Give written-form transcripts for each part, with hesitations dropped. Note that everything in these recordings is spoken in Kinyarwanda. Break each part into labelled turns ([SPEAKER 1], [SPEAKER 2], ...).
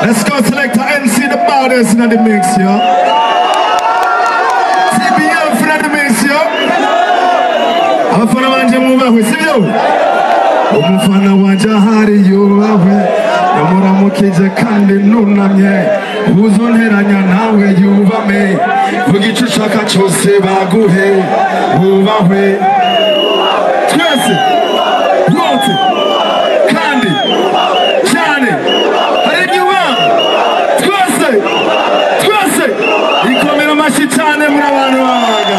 [SPEAKER 1] Let's go select the MC the baddest in the mix, yo. TBM for the mix, yo. Abafana banje mubahwe, sibyo? Umufana wanje ahari yubahwe, namuramukije kandi nunamye, uzonteranya nawe yubame, vuga icyo ushaka cyose baguhe, wubahwe. Twese, rwose, kandi, cyane. Ikomera amashyi cyane muri abantu babaga.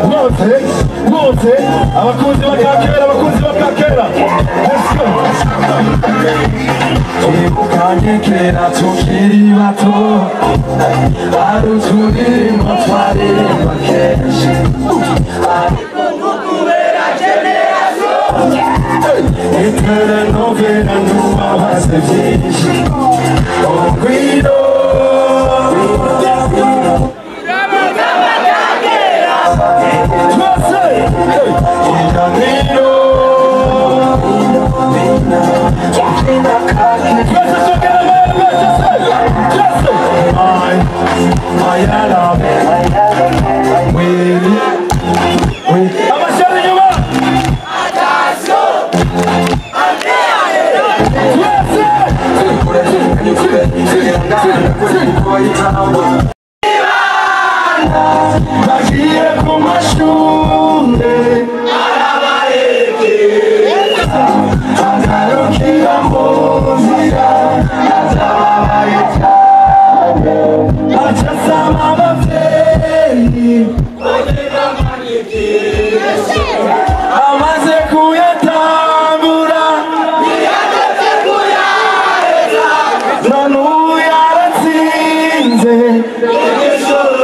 [SPEAKER 1] bose abakunzi bakakera let's go
[SPEAKER 2] twibukanye kera tukiri bato ari uturimo twaririmba kenshi ariko kubera generasiyo iterenovera ntubabaze byinshi ongwiro bagiye ku mashuri agarukira mu nzira azababaye cyane acasama ababyeyi amaze kuyatambura none ubu yaratsinze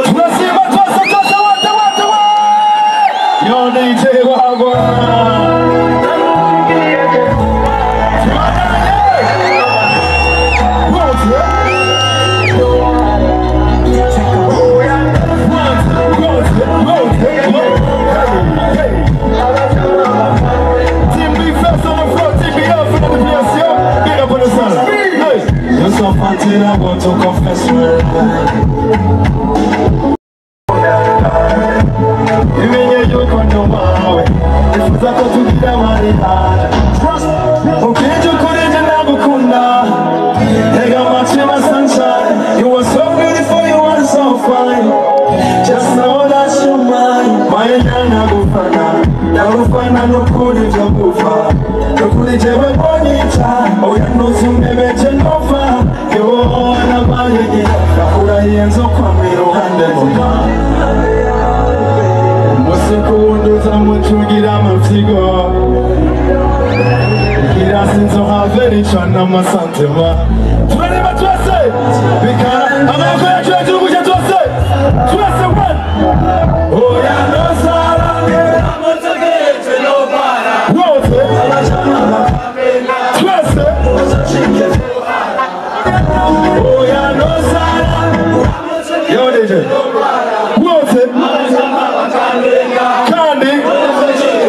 [SPEAKER 2] turasimba twose wate yone yicaye wagwa Until I want to confess where imenye yuko ndo wawe nifuza ko tugira marihana ukije ukuri nje nagukunda tega amatwi my sunshine you were so beautiful you were so fine just know that you're mine maye nagufana nukuri vyo kufa nukuri jewe bonita oya ntuzumebeje nova yona maye gira urayenzo kwa miruhande muma Musukunduza muchugira amafyigo Kirasinzo haveri chana masantema Turareba twese bikara amaboko yacu hejuru gutya twese twese one oya nosarange amutegereje no para wose twese oya nosarange yodeje wose Kandi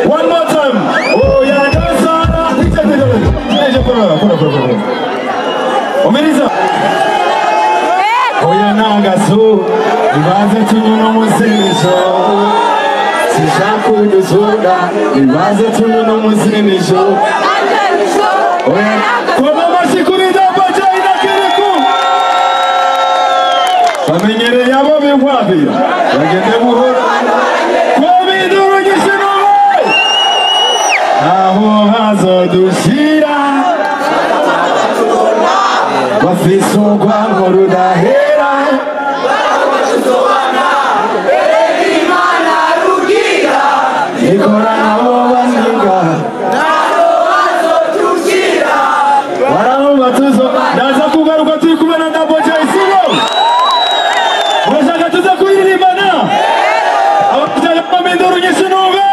[SPEAKER 2] one more time oya nosarange Omeriza oya nangaso ibanze tunyuno musinisho sishakudusuka ibanze tunyuno musinisho oya koma mashikurida bacha inakiriku bamenyereye abo binkwabira bagende buhoro kobidurugisha n'uwe aho hazodushira bafise urwango rudahera ikora nabo baniga barabatuzo ndaza kugaruka turi kumwe na Double J Sibo urashaka tuza kuyiririmbana abajya bamindura nyinshi n'ube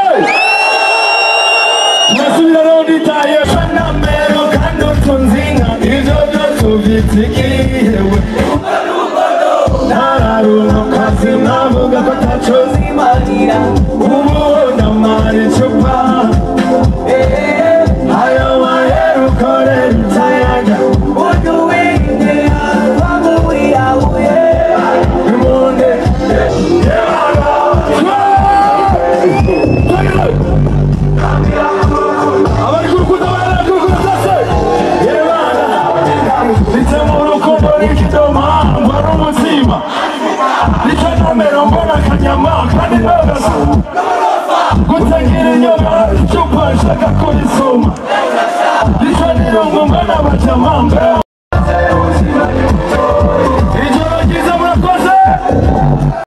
[SPEAKER 2] turasubira rondi taye namero kandi utunzinga ivyo byose uvyitikihewe nararuno kazi navuga ko taco zimarira ubu ndamara icupa ayo mahera ukorera utayaga uduwinde wamuwiyahuye imunde abari kurukuta bararakurukuta se yebana nditse mu rukundo rikidoma mbara umutima nditse nomero mbona akanyama kandi nogasa gutegera inyuma icupa nshaka kurisoma nditse nirungu mbona abacamanga